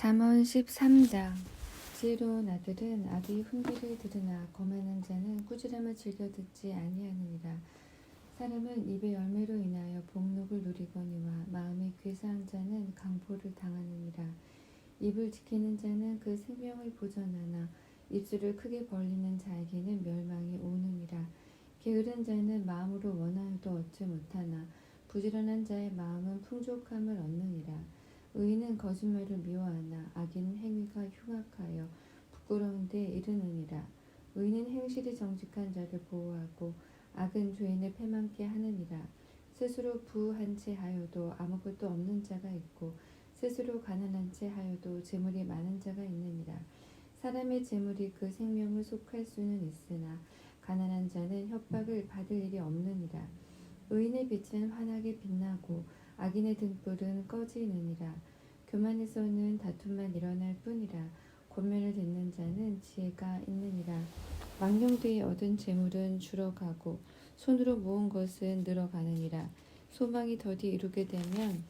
잠언 13장. 지혜로운 아들은 아비의 훈계를 들으나 거만한 자는 꾸지람을 즐겨 듣지 아니하느니라. 사람은 입의 열매로 인하여 복록을 누리거니와 마음이 괴사한 자는 강포를 당하느니라. 입을 지키는 자는 그 생명을 보전하나 입술을 크게 벌리는 자에게는 멸망이 오느니라. 게으른 자는 마음으로 원하여도 얻지 못하나 부지런한 자의 마음은 풍족함을 얻느니라. 의인은 거짓말을 미워하나 악인은 행위가 흉악하여 부끄러운 데 이르느니라. 의인은 행실이 정직한 자를 보호하고 악은 죄인을 패망케 하느니라. 스스로 부한 채 하여도 아무것도 없는 자가 있고 스스로 가난한 채 하여도 재물이 많은 자가 있느니라. 사람의 재물이 그 생명을 속할 수는 있으나 가난한 자는 협박을 받을 일이 없느니라. 의인의 빛은 환하게 빛나고 악인의 등불은 꺼지느니라. 교만에서는 다툼만 일어날 뿐이라. 권면을 듣는 자는 지혜가 있느니라. 망령되이 얻은 재물은 줄어가고 손으로 모은 것은 늘어가느니라. 소망이 더디 이루게 되면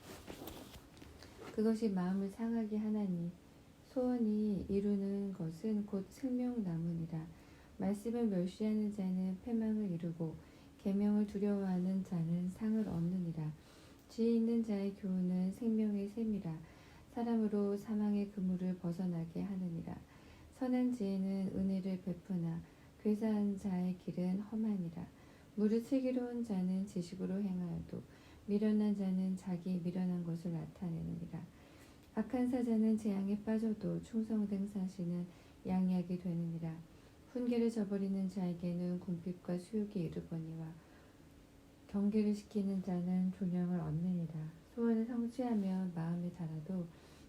그것이 마음을 상하게 하나니 소원이 이루는 것은 곧 생명나무니라. 말씀을 멸시하는 자는 패망을 이루고 계명을 두려워하는 자는 상을 얻느니라. 지혜 있는 자의 교훈은 생명의 샘이라. 사람으로 사망의 그물을 벗어나게 하느니라. 선한 지혜는 은혜를 베푸나 괴사한 자의 길은 험하니라. 무릇 슬기로운 자는 지식으로 행하여도 미련한 자는 자기 미련한 것을 나타내느니라. 악한 사자는 재앙에 빠져도 충성된 사시는 양이하게 되느니라. 훈계를 저버리는 자에게는 궁핍과 수욕이 이르거니와 경계를 시키는 자는 존영을 얻느니라. 소원을 성취하며 마음에 달아도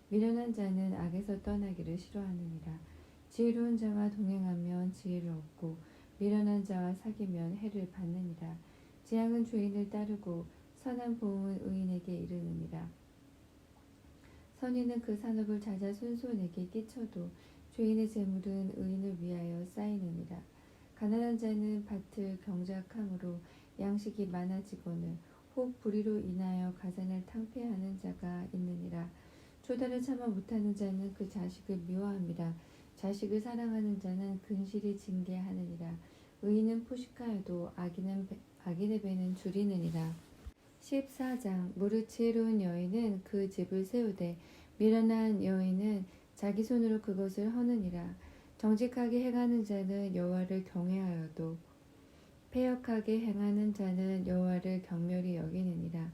미련한 자는 악에서 떠나기를 싫어하느니라. 지혜로운 자와 동행하면 지혜를 얻고 미련한 자와 사귀면 해를 받느니라. 재앙은 죄인을 따르고 선한 보응은 의인에게 이르느니라. 선인은 그 산업을 찾아 순손에게 끼쳐도 죄인의 재물은 의인을 위하여 쌓이느니라. 가난한 자는 밭을 경작함으로 양식이 많아지거늘 혹 불의로 인하여 가산을 탕폐하는 자가 있느니라. 초달을 참아 못하는 자는 그 자식을 미워함이라. 자식을 사랑하는 자는 근실이 징계하느니라. 의인은 포식하여도 악인의 배는 줄이느니라. 14장. 무릇 지혜로운 여인은 그 집을 세우되 미련한 여인은 자기 손으로 그것을 허느니라. 정직하게 행하는 자는 여호와를 경외하여도 패역하게 행하는 자는 여호와를 경멸히 여기느니라.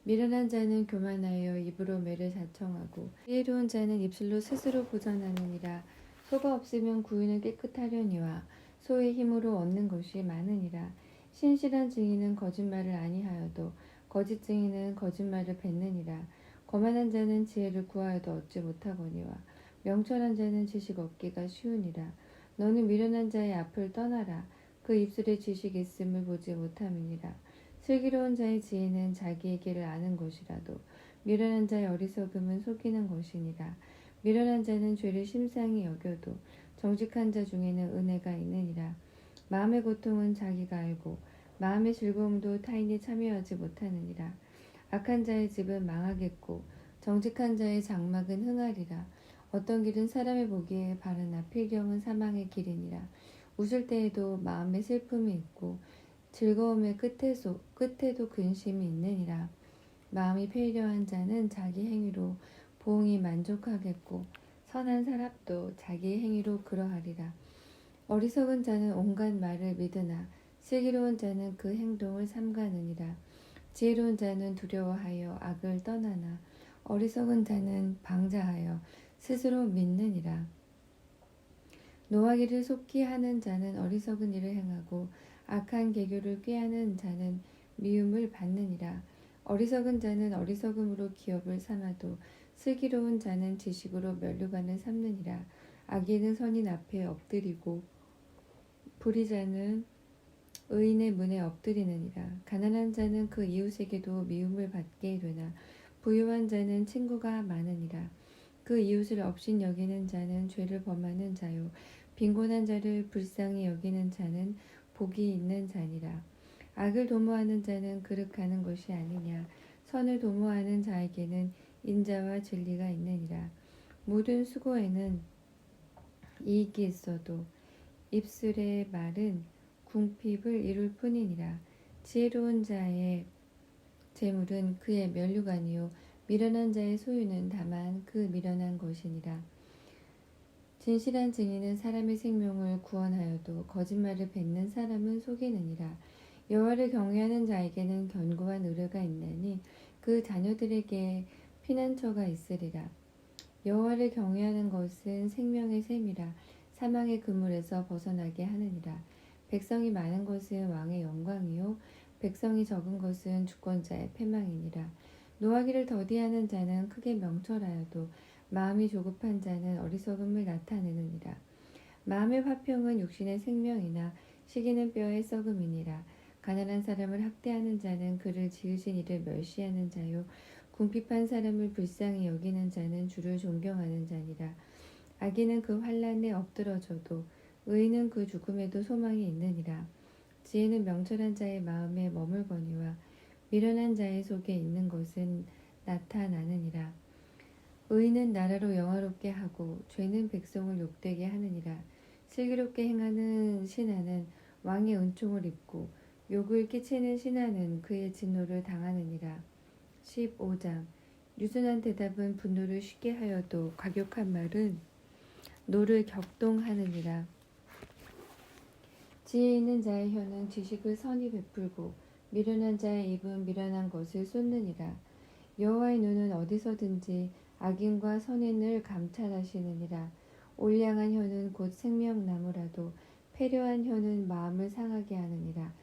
미련한 자는 교만하여 입으로 매를 자청하고 지혜로운 자는 입술로 스스로 보전하느니라. 소가 없으면 구유는 깨끗하려니와 소의 힘으로 얻는 것이 많으니라. 신실한 증인은 거짓말을 아니하여도 거짓 증인은 거짓말을 뱉느니라. 거만한 자는 지혜를 구하여도 얻지 못하거니와 명철한 자는 지식 얻기가 쉬우니라. 너는 미련한 자의 앞을 떠나라. 그 입술에 지식이 있음을 보지 못함이니라. 슬기로운 자의 지혜는 자기의 길을 아는 것이라도 미련한 자의 어리석음은 속이는 것이니라. 미련한 자는 죄를 심상히 여겨도 정직한 자 중에는 은혜가 있느니라. 마음의 고통은 자기가 알고 마음의 즐거움도 타인이 참여하지 못하느니라. 악한 자의 집은 망하겠고 정직한 자의 장막은 흥하리라. 어떤 길은 사람의 보기에 바르나 필경은 사망의 길이니라. 웃을 때에도 마음에 슬픔이 있고 즐거움의 끝에도 근심이 있느니라. 마음이 패려한 자는 자기 행위로 보응이 만족하겠고 선한 사람도 자기 행위로 그러하리라. 어리석은 자는 온갖 말을 믿으나 슬기로운 자는 그 행동을 삼가느니라. 지혜로운 자는 두려워하여 악을 떠나나 어리석은 자는 방자하여 스스로 믿느니라. 노하기를 속히 하는 자는 어리석은 일을 행하고 악한 계교를 꾀하는 자는 미움을 받느니라. 어리석은 자는 어리석음으로 기업을 삼아도 슬기로운 자는 지식으로 면류관을 삼느니라. 악인은 선인 앞에 엎드리고 불의자는 의인의 문에 엎드리느니라. 가난한 자는 그 이웃에게도 미움을 받게 되나 부유한 자는 친구가 많으니라. 그 이웃을 업신 여기는 자는 죄를 범하는 자요 빈곤한 자를 불쌍히 여기는 자는 복이 있는 자니라. 악을 도모하는 자는 그릇하는 것이 아니냐. 선을 도모하는 자에게는 인자와 진리가 있느니라. 모든 수고에는 이익이 있어도 입술의 말은 궁핍을 이룰 뿐이니라. 지혜로운 자의 재물은 그의 면류관이요 미련한 자의 소유는 다만 그 미련한 것이니라. 진실한 증인은 사람의 생명을 구원하여도 거짓말을 뱉는 사람은 속이느니라. 여호와를 경외하는 자에게는 견고한 의뢰가 있나니 그 자녀들에게 피난처가 있으리라. 여호와를 경외하는 것은 생명의 샘이라. 사망의 그물에서 벗어나게 하느니라. 백성이 많은 것은 왕의 영광이요 백성이 적은 것은 주권자의 패망이니라. 노하기를 더디하는 자는 크게 명철하여도 마음이 조급한 자는 어리석음을 나타내느니라. 마음의 화평은 육신의 생명이나 시기는 뼈의 썩음이니라. 가난한 사람을 학대하는 자는 그를 지으신 이를 멸시하는 자요 궁핍한 사람을 불쌍히 여기는 자는 주를 존경하는 자니라. 악인은 그 환난에 엎드러져도 의인은 그 죽음에도 소망이 있느니라. 지혜는 명철한 자의 마음에 머물거니와 미련한 자의 속에 있는 것은 나타나느니라. 의인은 나라로 영화롭게 하고 죄는 백성을 욕되게 하느니라. 슬기롭게 행하는 신하는 왕의 은총을 입고 욕을 끼치는 신하는 그의 진노를 당하느니라. 15장 유순한 대답은 분노를 쉽게 하여도 과격한 말은 노를 격동하느니라. 지혜 있는 자의 혀는 지식을 선히 베풀고 미련한 자의 입은 미련한 것을 쏟느니라. 여호와의 눈은 어디서든지 악인과 선인을 감찰하시느니라. 올량한 혀는 곧 생명나무라도 패려한 혀는 마음을 상하게 하느니라.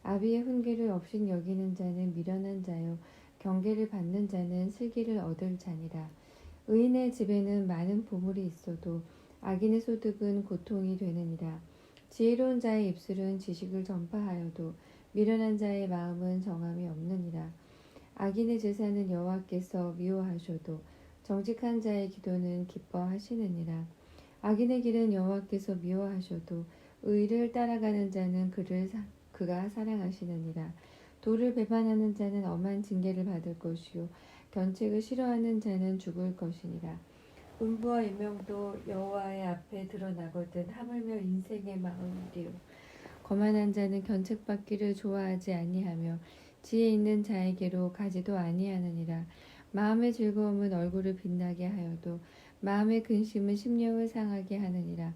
아비의 훈계를 없인 여기는 자는 미련한 자요 경계를 받는 자는 슬기를 얻을 자니라. 의인의 집에는 많은 보물이 있어도 악인의 소득은 고통이 되느니라. 지혜로운 자의 입술은 지식을 전파하여도 미련한 자의 마음은 정함이 없느니라. 악인의 제사는 여호와께서 미워하셔도 정직한 자의 기도는 기뻐하시느니라. 악인의 길은 여호와께서 미워하셔도 의를 따라가는 자는 그가 사랑하시느니라. 도를 배반하는 자는 엄한 징계를 받을 것이요 견책을 싫어하는 자는 죽을 것이니라. 운부와 유명도 여호와의 앞에 드러나거든 하물며 인생의 마음이요 거만한 자는 견책받기를 좋아하지 아니하며 지혜 있는 자에게로 가지도 아니하느니라. 마음의 즐거움은 얼굴을 빛나게 하여도 마음의 근심은 심령을 상하게 하느니라.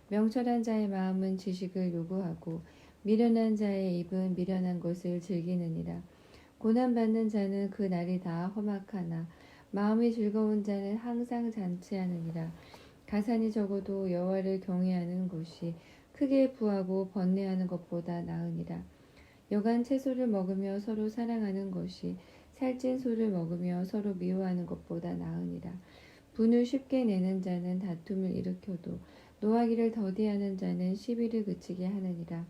명철한 자의 마음은 지식을 요구하고 미련한 자의 입은 미련한 것을 즐기느니라. 고난받는 자는 그 날이 다 험악하나 마음이 즐거운 자는 항상 잔치하느니라. 가산이 적어도 여호와를 경외하는 것이 크게 부하고 번뇌하는 것보다 나으니라. 여간 채소를 먹으며 서로 사랑하는 것이 살찐 소를 먹으며 서로 미워하는 것보다 나으니라. 분을 쉽게 내는 자는 다툼을 일으켜도 노하기를 더디하는 자는 시비를 그치게 하느니라.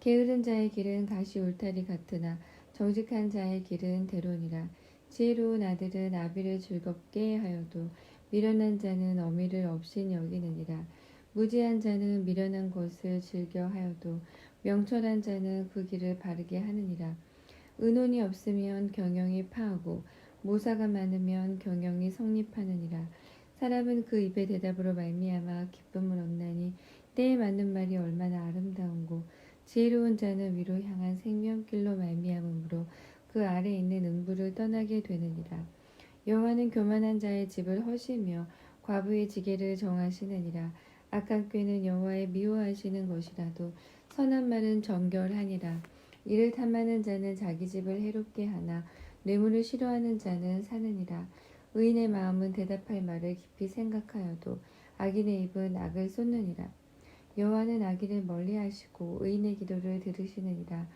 게으른 자의 길은 가시 울타리 같으나 정직한 자의 길은 대로니라. 지혜로운 아들은 아비를 즐겁게 하여도 미련한 자는 어미를 없인 여기느니라. 무지한 자는 미련한 것을 즐겨 하여도 명철한 자는 그 길을 바르게 하느니라. 의논이 없으면 경영이 파하고 모사가 많으면 경영이 성립하느니라. 사람은 그 입의 대답으로 말미암아 기쁨을 얻나니 때에 맞는 말이 얼마나 아름다운고 지혜로운 자는 위로 향한 생명길로 말미암으므로 그 아래 있는 음부를 떠나게 되느니라. 여호와는 교만한 자의 집을 허시며 과부의 지게를 정하시느니라. 악한 꾀는 여호와의 미워하시는 것이라도 선한 말은 정결하니라. 이를 탐하는 자는 자기 집을 해롭게 하나 뇌물을 싫어하는 자는 사느니라. 의인의 마음은 대답할 말을 깊이 생각하여도 악인의 입은 악을 쏟느니라. 여호와는 악인을 멀리하시고 의인의 기도를 들으시느니라.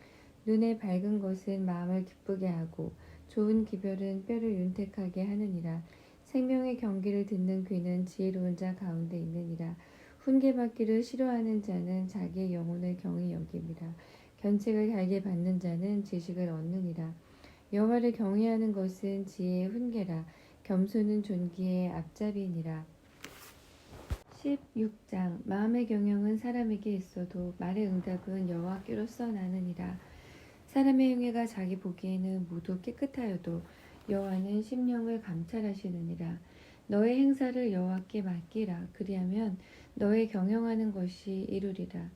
눈에 밝은 것은 마음을 기쁘게 하고 좋은 기별은 뼈를 윤택하게 하느니라. 생명의 경기를 듣는 귀는 지혜로운 자 가운데 있느니라. 훈계받기를 싫어하는 자는 자기의 영혼을 경히 여깁니다. 견책을 달게 받는 자는 지식을 얻느니라. 여호와를 경외하는 것은 지혜의 훈계라. 겸손은 존귀의 앞잡이니라. 16장 마음의 경영은 사람에게 있어도 말의 응답은 여호와께로서 나느니라. 사람의 행위가 자기 보기에는 모두 깨끗하여도 여호와는 심령을 감찰하시느니라. 너의 행사를 여호와께 맡기라. 그리하면 너의 경영하는 것이 이루리라.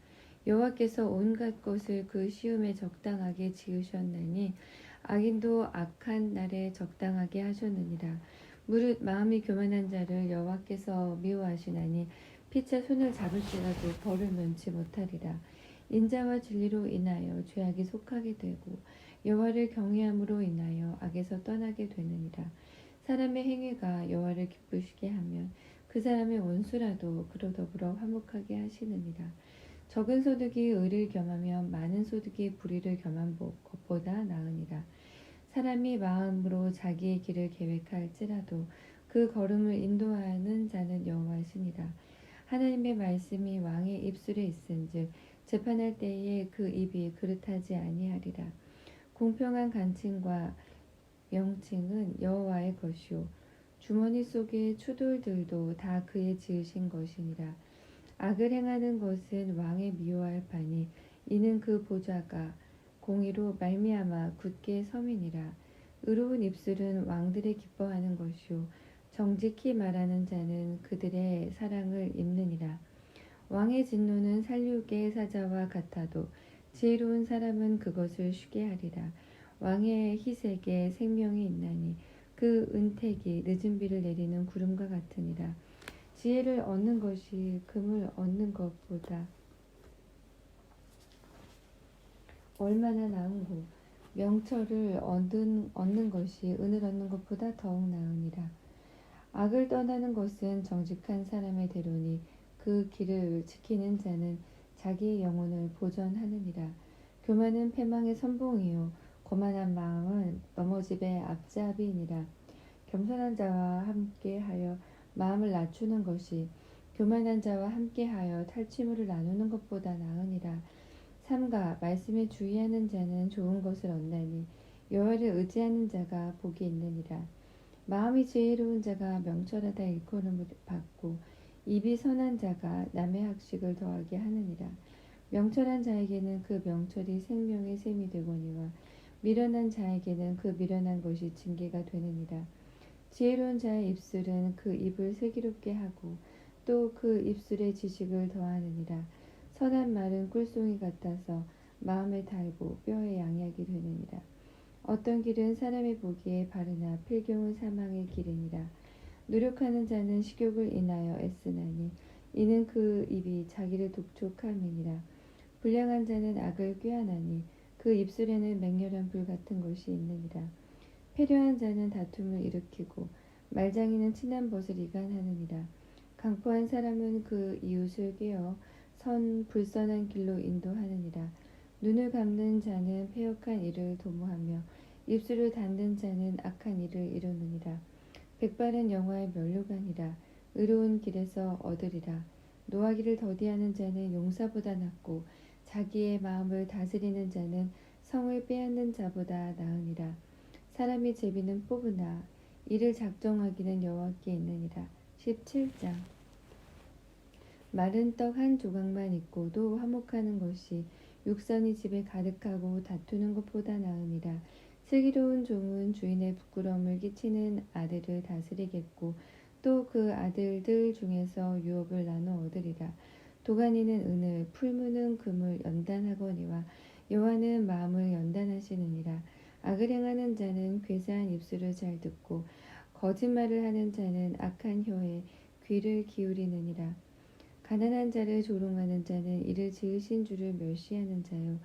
여호와께서 온갖 것을 그 시음에 적당하게 지으셨나니 악인도 악한 날에 적당하게 하셨느니라. 무릇 마음이 교만한 자를 여호와께서 미워하시나니 피차 손을 잡을지라도 벌을 면치 못하리라. 인자와 진리로 인하여 죄악이 속하게 되고 여호와를 경외함으로 인하여 악에서 떠나게 되느니라. 사람의 행위가 여호와를 기쁘시게 하면 그 사람의 원수라도 그로 더불어 화목하게 하시느니라. 적은 소득이 의를 겸하면 많은 소득이 불의를 겸한 것보다 나으니라. 사람이 마음으로 자기의 길을 계획할지라도 그 걸음을 인도하는 자는 여호와시니라. 하나님의 말씀이 왕의 입술에 있은즉 재판할 때에 그 입이 그릇하지 아니하리라. 공평한 간칭과 명칭은 여호와의 것이요 주머니 속의 추돌들도 다 그의 지으신 것이니라. 악을 행하는 것은 왕의 미워할 바니 이는 그 보좌가 공의로 말미암아 굳게 섬이니라. 의로운 입술은 왕들의 기뻐하는 것이요 정직히 말하는 자는 그들의 사랑을 입느니라. 왕의 진노는 살육의 사자와 같아도 지혜로운 사람은 그것을 쉬게 하리라. 왕의 희색에 생명이 있나니 그 은택이 늦은 비를 내리는 구름과 같으니라. 지혜를 얻는 것이 금을 얻는 것보다 얼마나 나은고 명철을 얻는 것이 은을 얻는 것보다 더욱 나으니라. 악을 떠나는 것은 정직한 사람의 대로니 그 길을 지키는 자는 자기의 영혼을 보전하느니라. 교만은 패망의 선봉이요 거만한 마음은 넘어짐의 앞잡이니라. 겸손한 자와 함께하여 마음을 낮추는 것이 교만한 자와 함께하여 탈취물을 나누는 것보다 나으니라. 삼가 말씀에 주의하는 자는 좋은 것을 얻나니 여호와를 의지하는 자가 복이 있느니라. 마음이 지혜로운 자가 명철하다 일컬음을 받고 입이 선한 자가 남의 학식을 더하게 하느니라. 명철한 자에게는 그 명철이 생명의 샘이 되거니와 미련한 자에게는 그 미련한 것이 징계가 되느니라. 지혜로운 자의 입술은 그 입을 슬기롭게 하고 또 그 입술에 지식을 더하느니라. 선한 말은 꿀송이 같아서 마음에 달고 뼈에 양약이 되느니라. 어떤 길은 사람이 보기에 바르나 필경은 사망의 길이니라. 노력하는 자는 식욕을 인하여 애쓰나니 이는 그 입이 자기를 독촉함이니라. 불량한 자는 악을 꾀하나니 그 입술에는 맹렬한 불 같은 것이 있느니라. 패려한 자는 다툼을 일으키고 말장이는 친한 벗을 이간하느니라. 강포한 사람은 그 이웃을 꾀어 불선한 길로 인도하느니라. 눈을 감는 자는 패역한 일을 도모하며 입술을 닫는 자는 악한 일을 이루느니라. 백발은 영화의 면류관이라. 의로운 길에서 얻으리라. 노하기를 더디하는 자는 용사보다 낫고 자기의 마음을 다스리는 자는 성을 빼앗는 자보다 나으니라. 사람이 제비는 뽑으나 이를 작정하기는 여호와께 있느니라. 17장. 마른 떡 한 조각만 있고도 화목하는 것이 육선이 집에 가득하고 다투는 것보다 나으니라. 슬기로운 종은 주인의 부끄러움을 끼치는 아들을 다스리겠고 또 그 아들들 중에서 유업을 나눠 얻으리라. 도가니는 은을 풀무는 금을 연단하거니와 여호와는 마음을 연단하시느니라. 악을 행하는 자는 괴사한 입술을 잘 듣고 거짓말을 하는 자는 악한 혀에 귀를 기울이느니라. 가난한 자를 조롱하는 자는 이를 지으신 주를 멸시하는 자요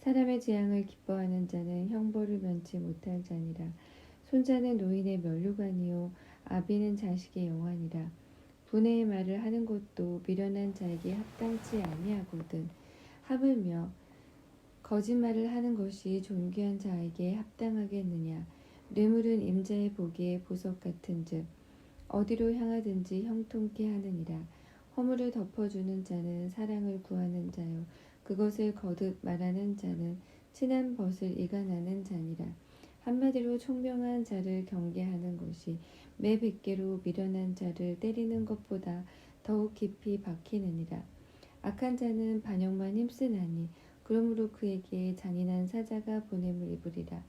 사람의 재앙을 기뻐하는 자는 형벌을 면치 못할 자니라. 손자는 노인의 면류관이요 아비는 자식의 영환이라. 분해의 말을 하는 것도 미련한 자에게 합당치 아니하거든. 하물며 거짓말을 하는 것이 존귀한 자에게 합당하겠느냐. 뇌물은 임자의 보기에 보석 같은즉 어디로 향하든지 형통케 하느니라. 허물을 덮어주는 자는 사랑을 구하는 자요 그것을 거듭 말하는 자는 친한 벗을 이간하는 자니라. 한마디로 총명한 자를 경계하는 것이 매 100개로 미련한 자를 때리는 것보다 더욱 깊이 박히느니라. 악한 자는 반역만 힘쓰나니 그러므로 그에게 잔인한 사자가 보냄을 입으리라.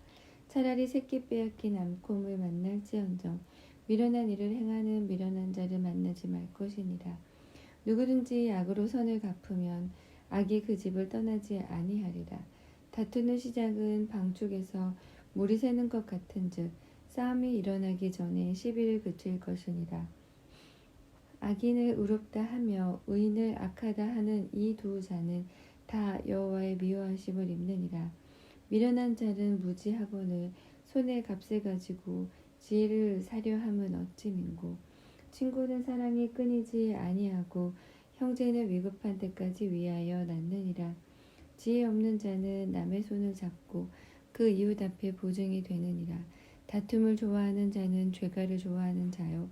차라리 새끼 빼앗긴 암콤을 만날지언정 미련한 일을 행하는 미련한 자를 만나지 말 것이니라. 누구든지 악으로 선을 갚으면 악이 그 집을 떠나지 아니하리라. 다투는 시작은 방축에서 물이 새는 것 같은즉 싸움이 일어나기 전에 시비를 그칠 것이니라. 악인을 의롭다 하며 의인을 악하다 하는 이 두 자는 다 여호와의 미워하심을 입느니라. 미련한 자는 무지하거늘 손에 값을 가지고 지혜를 사려 함은 어찌 민고. 친구는 사랑이 끊이지 아니하고 형제는 위급한 때까지 위하여 낳느니라. 지혜 없는 자는 남의 손을 잡고 그 이웃 앞에 보증이 되느니라. 다툼을 좋아하는 자는 죄가를 좋아하는 자요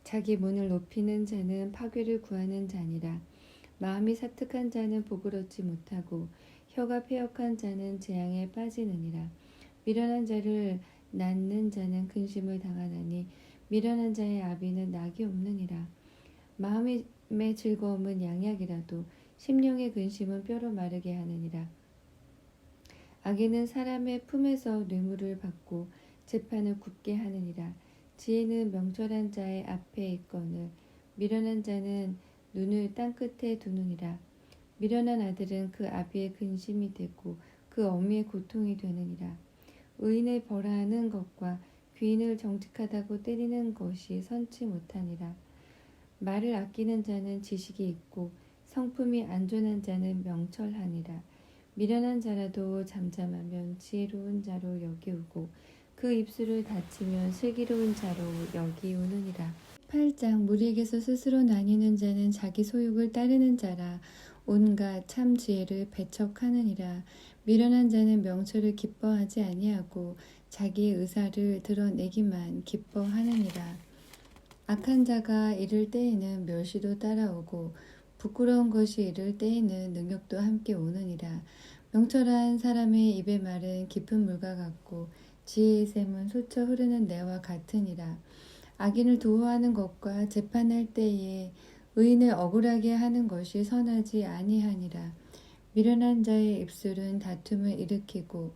자기 문을 높이는 자는 파괴를 구하는 자니라. 마음이 사특한 자는 복을 얻지 못하고 혀가 패역한 자는 재앙에 빠지느니라. 미련한 자를 낳는 자는 근심을 당하나니 미련한 자의 아비는 낙이 없느니라. 마음의 즐거움은 양약이라도 심령의 근심은 뼈로 마르게 하느니라. 악인은 사람의 품에서 뇌물을 받고 재판을 굽게 하느니라. 지혜는 명철한 자의 앞에 있거늘 미련한 자는 눈을 땅끝에 두느니라. 미련한 아들은 그 아비의 근심이 되고 그 어미의 고통이 되느니라. 의인을 벌하는 것과 귀인을 정직하다고 때리는 것이 선치 못하니라. 말을 아끼는 자는 지식이 있고 성품이 안전한 자는 명철하니라. 미련한 자라도 잠잠하면 지혜로운 자로 여기우고 그 입술을 닫히면 슬기로운 자로 여기우느니라. 8장 무리에게서 스스로 나뉘는 자는 자기 소욕을 따르는 자라 온갖 참 지혜를 배척하느니라. 미련한 자는 명철을 기뻐하지 아니하고 자기의 의사를 드러내기만 기뻐하느니라. 악한 자가 이를 때에는 멸시도 따라오고 부끄러운 것이 이를 때에는 능욕도 함께 오느니라. 명철한 사람의 입의 말은 깊은 물과 같고 지혜의 샘은 솟아 흐르는 내와 같으니라. 악인을 도우하는 것과 재판할 때에 의인을 억울하게 하는 것이 선하지 아니하니라. 미련한 자의 입술은 다툼을 일으키고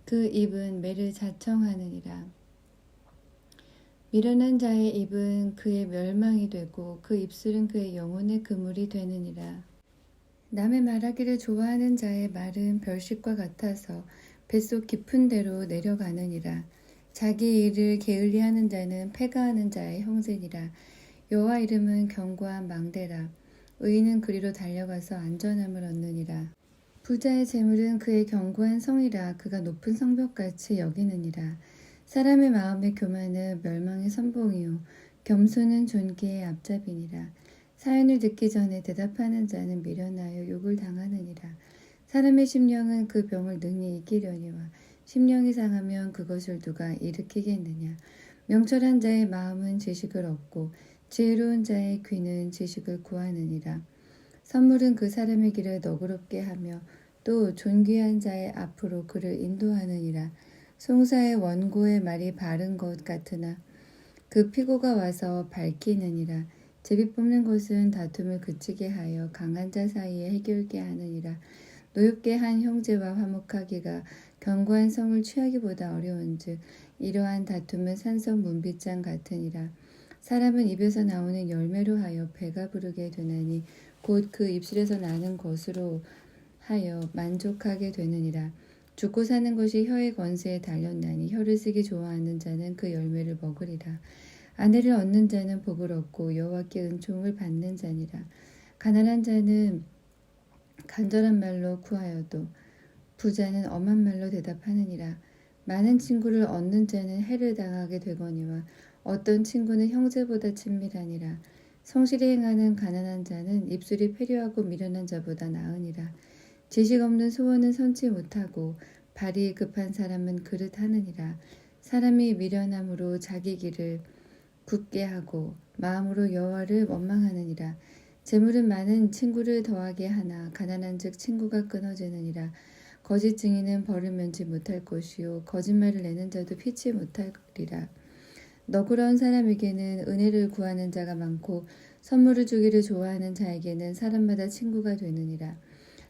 그 입은 매를 자청하느니라. 미련한 자의 입은 그의 멸망이 되고 그 입술은 그의 영혼의 그물이 되느니라. 남의 말하기를 좋아하는 자의 말은 별식과 같아서 뱃속 깊은 데로 내려가느니라. 자기 일을 게을리하는 자는 패가하는 자의 형제니라. 여호와 이름은 견고한 망대라. 의인은 그리로 달려가서 안전함을 얻느니라. 부자의 재물은 그의 견고한 성이라. 그가 높은 성벽같이 여기느니라. 사람의 마음의 교만은 멸망의 선봉이요 겸손은 존귀의 앞잡이니라. 사연을 듣기 전에 대답하는 자는 미련하여 욕을 당하느니라. 사람의 심령은 그 병을 능히 이기려니와 심령이 상하면 그것을 누가 일으키겠느냐. 명철한 자의 마음은 지식을 얻고 지혜로운 자의 귀는 지식을 구하느니라. 선물은 그 사람의 길을 너그럽게 하며 또 존귀한 자의 앞으로 그를 인도하느니라. 송사의 원고의 말이 바른 것 같으나 그 피고가 와서 밝히느니라. 제비 뽑는 것은 다툼을 그치게 하여 강한 자 사이에 해결게 하느니라. 노엽게 한 형제와 화목하기가 견고한 성을 취하기보다 어려운즉 이러한 다툼은 산성 문빗장 같으니라. 사람은 입에서 나오는 열매로 하여 배가 부르게 되나니 곧 그 입술에서 나는 것으로 하여 만족하게 되느니라. 죽고 사는 것이 혀의 권세에 달렸나니 혀를 쓰기 좋아하는 자는 그 열매를 먹으리라. 아내를 얻는 자는 복을 얻고 여호와께 은총을 받는 자니라. 가난한 자는 간절한 말로 구하여도 부자는 엄한 말로 대답하느니라. 많은 친구를 얻는 자는 해를 당하게 되거니와 어떤 친구는 형제보다 친밀하니라. 성실히 행하는 가난한 자는 입술이 패류하고 미련한 자보다 나으니라. 지식 없는 소원은 선치 못하고 발이 급한 사람은 그릇하느니라. 사람이 미련함으로 자기 길을 굳게 하고 마음으로 여호와를 원망하느니라. 재물은 많은 친구를 더하게 하나 가난한즉 친구가 끊어지느니라. 거짓 증인은 벌을 면치 못할 것이요 거짓말을 내는 자도 피치 못하리라. 너그러운 사람에게는 은혜를 구하는 자가 많고 선물을 주기를 좋아하는 자에게는 사람마다 친구가 되느니라.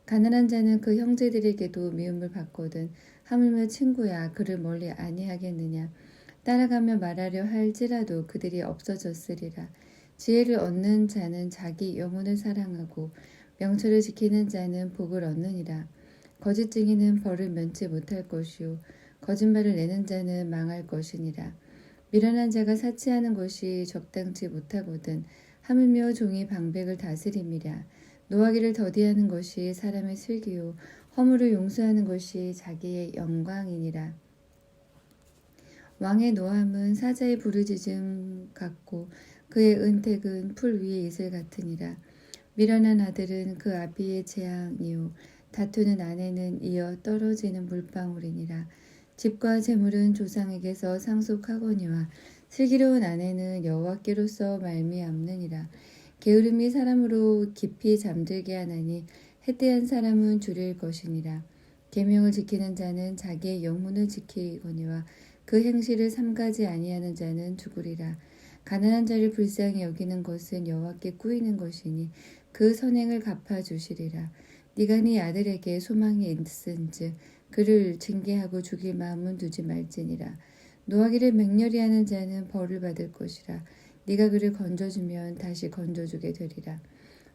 가난한 자는 그 형제들에게도 미움을 받거든 하물며 친구야 그를 멀리 아니하겠느냐. 따라가며 말하려 할지라도 그들이 없어졌으리라. 지혜를 얻는 자는 자기 영혼을 사랑하고 명철을 지키는 자는 복을 얻느니라. 거짓 증인은 벌을 면치 못할 것이요 거짓말을 내는 자는 망할 것이니라. 미련한 자가 사치하는 것이 적당치 못하거든 하물며 종이 방백을 다스림이랴. 노하기를 더디하는 것이 사람의 슬기요 허물을 용서하는 것이 자기의 영광이니라. 왕의 노함은 사자의 부르짖음 같고 그의 은택은 풀 위의 이슬 같으니라. 미련한 아들은 그 아비의 재앙이요 다투는 아내는 이어 떨어지는 물방울이니라. 집과 재물은 조상에게서 상속하거니와 슬기로운 아내는 여호와께로서 말미암느니라. 게으름이 사람으로 깊이 잠들게 하나니 해태한 사람은 줄일 것이니라. 계명을 지키는 자는 자기의 영혼을 지키거니와 그 행실을 삼가지 아니하는 자는 죽으리라. 가난한 자를 불쌍히 여기는 것은 여호와께 꾸이는 것이니 그 선행을 갚아주시리라. 네가 네 아들에게 소망이 있은즉 그를 징계하고 죽일 마음은 두지 말지니라. 노하기를 맹렬히 하는 자는 벌을 받을 것이라. 네가 그를 건져주면 다시 건져주게 되리라.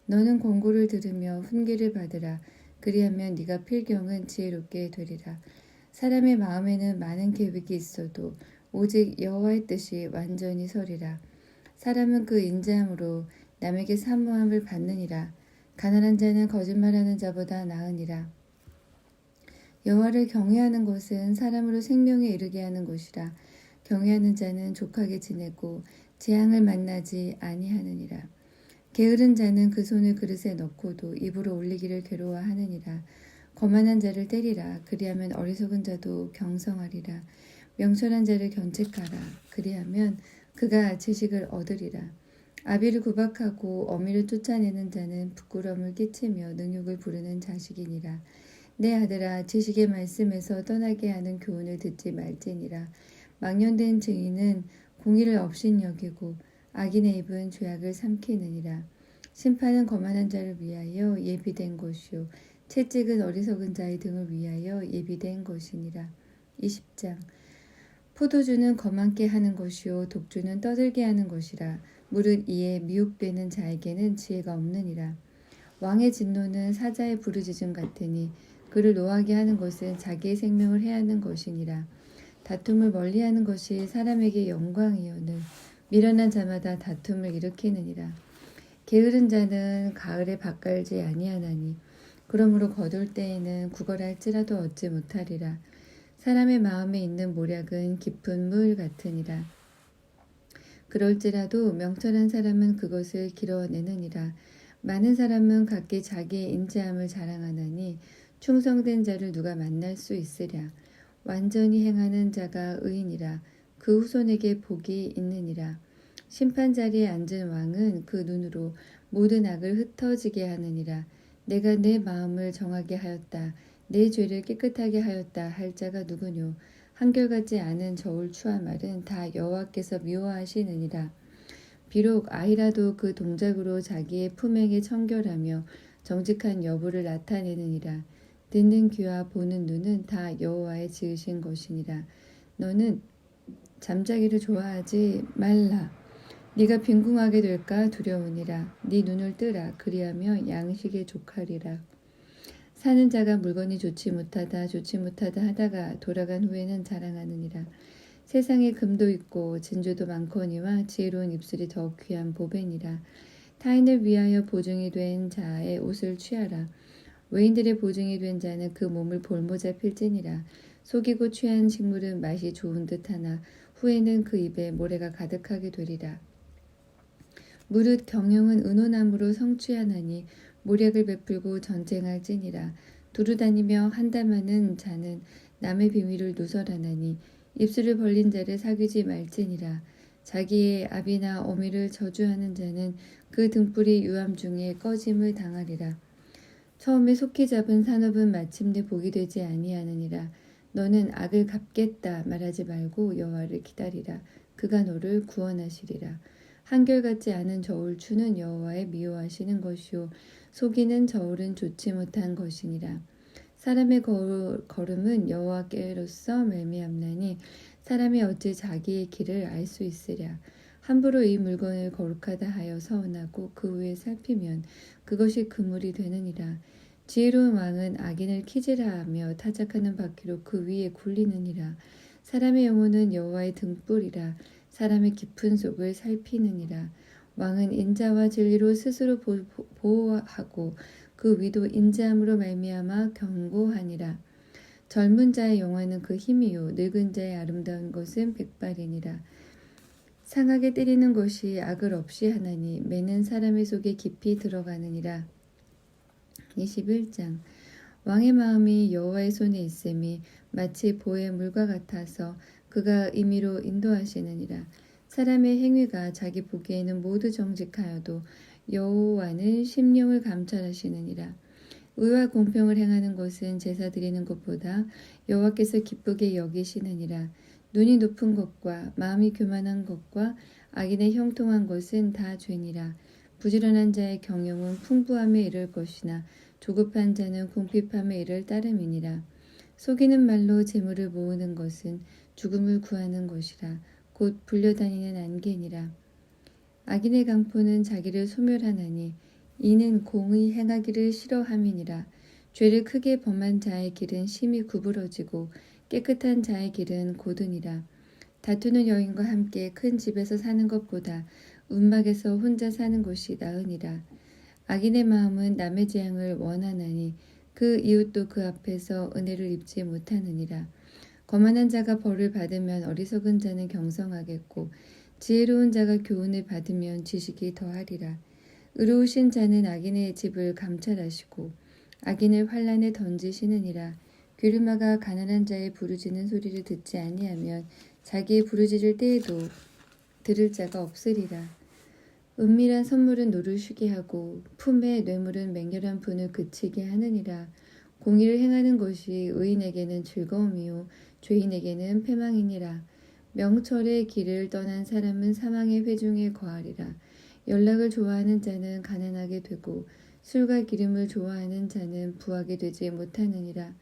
너는 공고를 들으며 훈계를 받으라. 그리하면 네가 필경은 지혜롭게 되리라. 사람의 마음에는 많은 계획이 있어도 오직 여호와의 뜻이 완전히 서리라. 사람은 그 인자함으로 남에게 사모함을 받느니라. 가난한 자는 거짓말하는 자보다 나으니라. 여호와를 경외하는 것은 사람으로 생명에 이르게 하는 것이라. 경외하는 자는 족하게 지내고 재앙을 만나지 아니하느니라. 게으른 자는 그 손을 그릇에 넣고도 입으로 올리기를 괴로워하느니라. 거만한 자를 때리라. 그리하면 어리석은 자도 경성하리라. 명철한 자를 견책하라. 그리하면 그가 지식을 얻으리라. 아비를 구박하고 어미를 쫓아내는 자는 부끄러움을 끼치며 능욕을 부르는 자식이니라. 내 아들아, 지식의 말씀에서 떠나게 하는 교훈을 듣지 말지니라. 망령된 증인은 공의를 업신여기고 악인의 입은 죄악을 삼키느니라. 심판은 거만한 자를 위하여 예비된 것이요 채찍은 어리석은 자의 등을 위하여 예비된 것이니라. 20장. 포도주는 거만케 하는 것이요 독주는 떠들게 하는 것이라. 무릇 이에 미혹되는 자에게는 지혜가 없느니라. 왕의 진노는 사자의 부르짖음 같으니 그를 노하게 하는 것은 자기의 생명을 해하는 것이니라. 다툼을 멀리하는 것이 사람에게 영광이요는 미련한 자마다 다툼을 일으키느니라. 게으른 자는 가을에 밭갈지 아니하나니 그러므로 거둘 때에는 구걸할지라도 얻지 못하리라. 사람의 마음에 있는 모략은 깊은 물 같으니라. 그럴지라도 명철한 사람은 그것을 길어내느니라. 많은 사람은 각기 자기의 인자함을 자랑하나니 충성된 자를 누가 만날 수 있으랴. 완전히 행하는 자가 의인이라. 그 후손에게 복이 있느니라. 심판 자리에 앉은 왕은 그 눈으로 모든 악을 흩어지게 하느니라. 내가 내 마음을 정하게 하였다. 내 죄를 깨끗하게 하였다 할 자가 누구뇨. 한결같지 않은 저울 추한 말은 다 여호와께서 미워하시느니라. 비록 아이라도 그 동작으로 자기의 품행에 청결하며 정직한 여부를 나타내느니라. 듣는 귀와 보는 눈은 다 여호와의 지으신 것이니라. 너는 잠자기를 좋아하지 말라. 네가 빈궁하게 될까 두려우니라. 네 눈을 뜨라. 그리하며 양식에 족하리라. 사는 자가 물건이 좋지 못하다 하다가 돌아간 후에는 자랑하느니라. 세상에 금도 있고 진주도 많거니와 지혜로운 입술이 더욱 귀한 보배니라. 타인을 위하여 보증이 된 자의 옷을 취하라. 외인들의 보증이 된 자는 그 몸을 볼모자 필지니라. 속이고 취한 식물은 맛이 좋은 듯하나 후에는 그 입에 모래가 가득하게 되리라. 무릇 경영은 은호나무로 성취하나니 모략을 베풀고 전쟁할지니라. 두루다니며 한담하는 자는 남의 비밀을 누설하나니 입술을 벌린 자를 사귀지 말지니라. 자기의 아비나 어미를 저주하는 자는 그 등불이 유암 중에 꺼짐을 당하리라. 처음에 속히 잡은 산업은 마침내 복이 되지 아니하느니라. 너는 악을 갚겠다 말하지 말고 여호와를 기다리라. 그가 너를 구원하시리라. 한결같지 않은 저울추는 여호와의 미워하시는 것이요 속이는 저울은 좋지 못한 것이니라. 사람의 걸음은 여호와께로서 말미암나니 사람이 어찌 자기의 길을 알 수 있으랴. 함부로 이 물건을 거룩하다 하여 서운하고 그 후에 살피면 그것이 그물이 되느니라. 지혜로운 왕은 악인을 키질하며 타작하는 바퀴로 그 위에 굴리느니라. 사람의 영혼은 여호와의 등불이라. 사람의 깊은 속을 살피느니라. 왕은 인자와 진리로 스스로 보호하고 그 위도 인자함으로 말미암아 견고하니라. 젊은 자의 영화는 그 힘이요 늙은 자의 아름다운 것은 백발이니라. 상하게 때리는 것이 악을 없이 하나니 매는 사람의 속에 깊이 들어가느니라. 21장 왕의 마음이 여호와의 손에 있음이 마치 보의 물과 같아서 그가 임의로 인도하시느니라. 사람의 행위가 자기 보기에는 모두 정직하여도 여호와는 심령을 감찰하시느니라. 의와 공평을 행하는 것은 제사 드리는 것보다 여호와께서 기쁘게 여기시느니라. 눈이 높은 것과 마음이 교만한 것과 악인의 형통한 것은 다 죄니라. 부지런한 자의 경영은 풍부함에 이를 것이나 조급한 자는 궁핍함에 이를 따름이니라. 속이는 말로 재물을 모으는 것은 죽음을 구하는 것이라. 곧 불려다니는 안개니라. 악인의 강포는 자기를 소멸하나니 이는 공의 행하기를 싫어함이니라. 죄를 크게 범한 자의 길은 심히 구부러지고 깨끗한 자의 길은 고드니라. 다투는 여인과 함께 큰 집에서 사는 것보다 움막에서 혼자 사는 것이 나으니라. 악인의 마음은 남의 재앙을 원하나니 그 이웃도 그 앞에서 은혜를 입지 못하느니라. 거만한 자가 벌을 받으면 어리석은 자는 경성하겠고 지혜로운 자가 교훈을 받으면 지식이 더하리라. 의로우신 자는 악인의 집을 감찰하시고 악인을 환란에 던지시느니라. 귀를 막아 가난한 자의 부르짖는 소리를 듣지 아니하면 자기의 부르짖을 때에도 들을 자가 없으리라. 은밀한 선물은 노를 쉬게 하고 품의 뇌물은 맹렬한 분을 그치게 하느니라. 공의를 행하는 것이 의인에게는 즐거움이요 죄인에게는 패망이니라. 명철의 길을 떠난 사람은 사망의 회중에 거하리라. 연락을 좋아하는 자는 가난하게 되고 술과 기름을 좋아하는 자는 부하게 되지 못하느니라.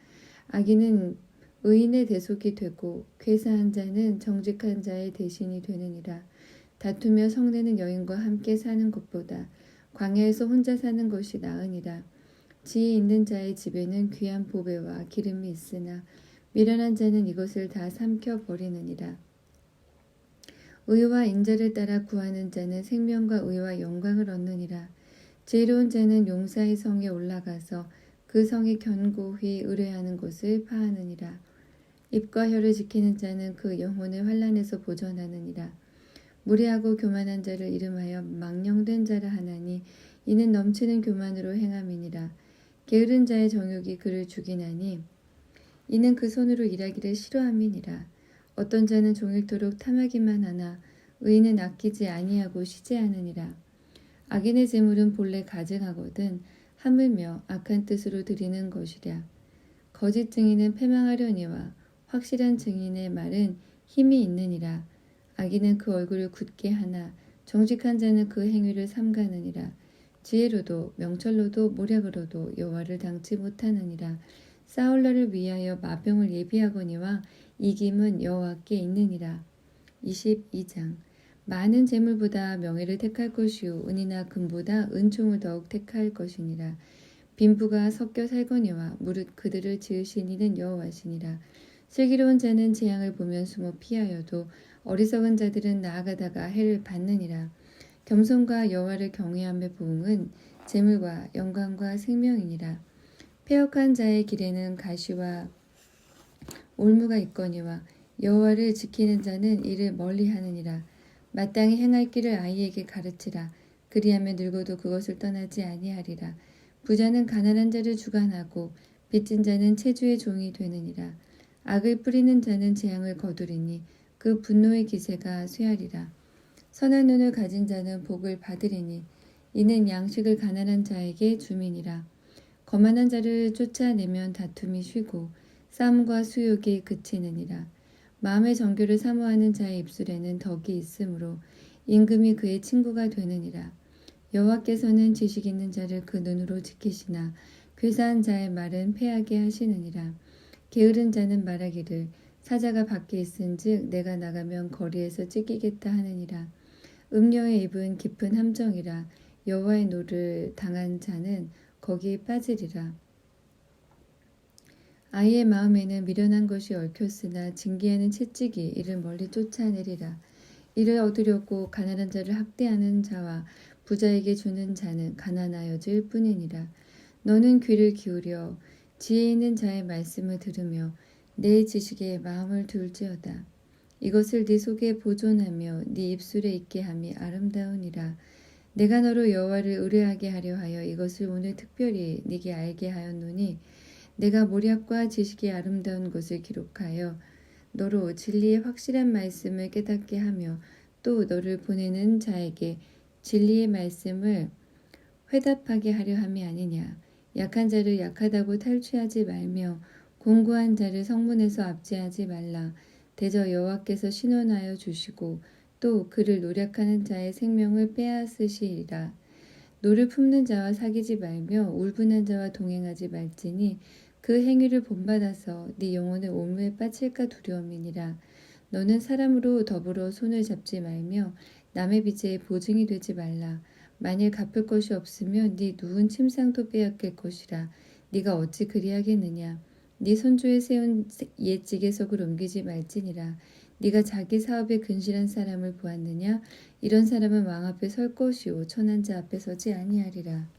악인은 의인의 대속이 되고 괴사한 자는 정직한 자의 대신이 되느니라. 다투며 성내는 여인과 함께 사는 것보다 광야에서 혼자 사는 것이 나으니라. 지혜 있는 자의 집에는 귀한 보배와 기름이 있으나 미련한 자는 이것을 다 삼켜 버리느니라. 의와 인자를 따라 구하는 자는 생명과 의와 영광을 얻느니라. 지혜로운 자는 용사의 성에 올라가서 그 성이 견고히 의뢰하는 곳을 파하느니라. 입과 혀를 지키는 자는 그 영혼을 환난에서 보전하느니라. 무례하고 교만한 자를 이름하여 망령된 자라 하나니 이는 넘치는 교만으로 행함이니라. 게으른 자의 정욕이 그를 죽이나니 이는 그 손으로 일하기를 싫어함이니라. 어떤 자는 종일토록 탐하기만 하나 의인은 아끼지 아니하고 쉬지 않으니라. 악인의 재물은 본래 가증하거든 하물며 악한 뜻으로 드리는 것이랴. 거짓 증인은 패망하려니와 확실한 증인의 말은 힘이 있느니라. 악인은 그 얼굴을 굳게 하나 정직한 자는 그 행위를 삼가느니라. 지혜로도 명철로도 모략으로도 여호와를 당치 못하느니라. 싸울 날을 위하여 마병을 예비하거니와 이김은 여호와께 있느니라. 22장 많은 재물보다 명예를 택할 것이요 은이나 금보다 은총을 더욱 택할 것이니라. 빈부가 섞여 살거니와 무릇 그들을 지으신 이는 여호와시니라. 슬기로운 자는 재앙을 보면 숨어 피하여도 어리석은 자들은 나아가다가 해를 받느니라. 겸손과 여호와를 경외함의 보응은 재물과 영광과 생명이니라. 패역한 자의 길에는 가시와 올무가 있거니와 여호와를 지키는 자는 이를 멀리하느니라. 마땅히 행할 길을 아이에게 가르치라. 그리하면 늙어도 그것을 떠나지 아니하리라. 부자는 가난한 자를 주관하고 빚진 자는 체주의 종이 되느니라. 악을 뿌리는 자는 재앙을 거두리니 그 분노의 기세가 쇠하리라. 선한 눈을 가진 자는 복을 받으리니 이는 양식을 가난한 자에게 줌이니라. 거만한 자를 쫓아내면 다툼이 쉬고 싸움과 수욕이 그치느니라. 마음의 정결을 사모하는 자의 입술에는 덕이 있으므로 임금이 그의 친구가 되느니라. 여호와께서는 지식 있는 자를 그 눈으로 지키시나 괴사한 자의 말은 패하게 하시느니라. 게으른 자는 말하기를 사자가 밖에 있은즉 내가 나가면 거리에서 찢기겠다 하느니라. 음녀의 입은 깊은 함정이라. 여호와의 노를 당한 자는 거기에 빠지리라. 아이의 마음에는 미련한 것이 얽혔으나 징계하는 채찍이 이를 멀리 쫓아내리라. 이를 얻으려고 가난한 자를 학대하는 자와 부자에게 주는 자는 가난하여질 뿐이니라. 너는 귀를 기울여 지혜 있는 자의 말씀을 들으며 내 지식에 마음을 둘지어다. 이것을 네 속에 보존하며 네 입술에 있게 함이 아름다우니라. 내가 너로 여호와를 의뢰하게 하려 하여 이것을 오늘 특별히 네게 알게 하였노니 내가 모략과 지식이 아름다운 것을 기록하여 너로 진리의 확실한 말씀을 깨닫게 하며 또 너를 보내는 자에게 진리의 말씀을 회답하게 하려 함이 아니냐. 약한 자를 약하다고 탈취하지 말며 공고한 자를 성문에서 압제하지 말라. 대저 여호와께서 신원하여 주시고 또 그를 노력하는 자의 생명을 빼앗으시리라. 노를 품는 자와 사귀지 말며 울분한 자와 동행하지 말지니 그 행위를 본받아서 네 영혼을 올무에 빠질까 두려움이니라. 너는 사람으로 더불어 손을 잡지 말며 남의 빚에 보증이 되지 말라. 만일 갚을 것이 없으면 네 누운 침상도 빼앗길 것이라. 네가 어찌 그리하겠느냐. 네 손주에 세운 옛 지게석을 옮기지 말지니라. 네가 자기 사업에 근실한 사람을 보았느냐. 이런 사람은 왕 앞에 설 것이요 천한 자 앞에 서지 아니하리라.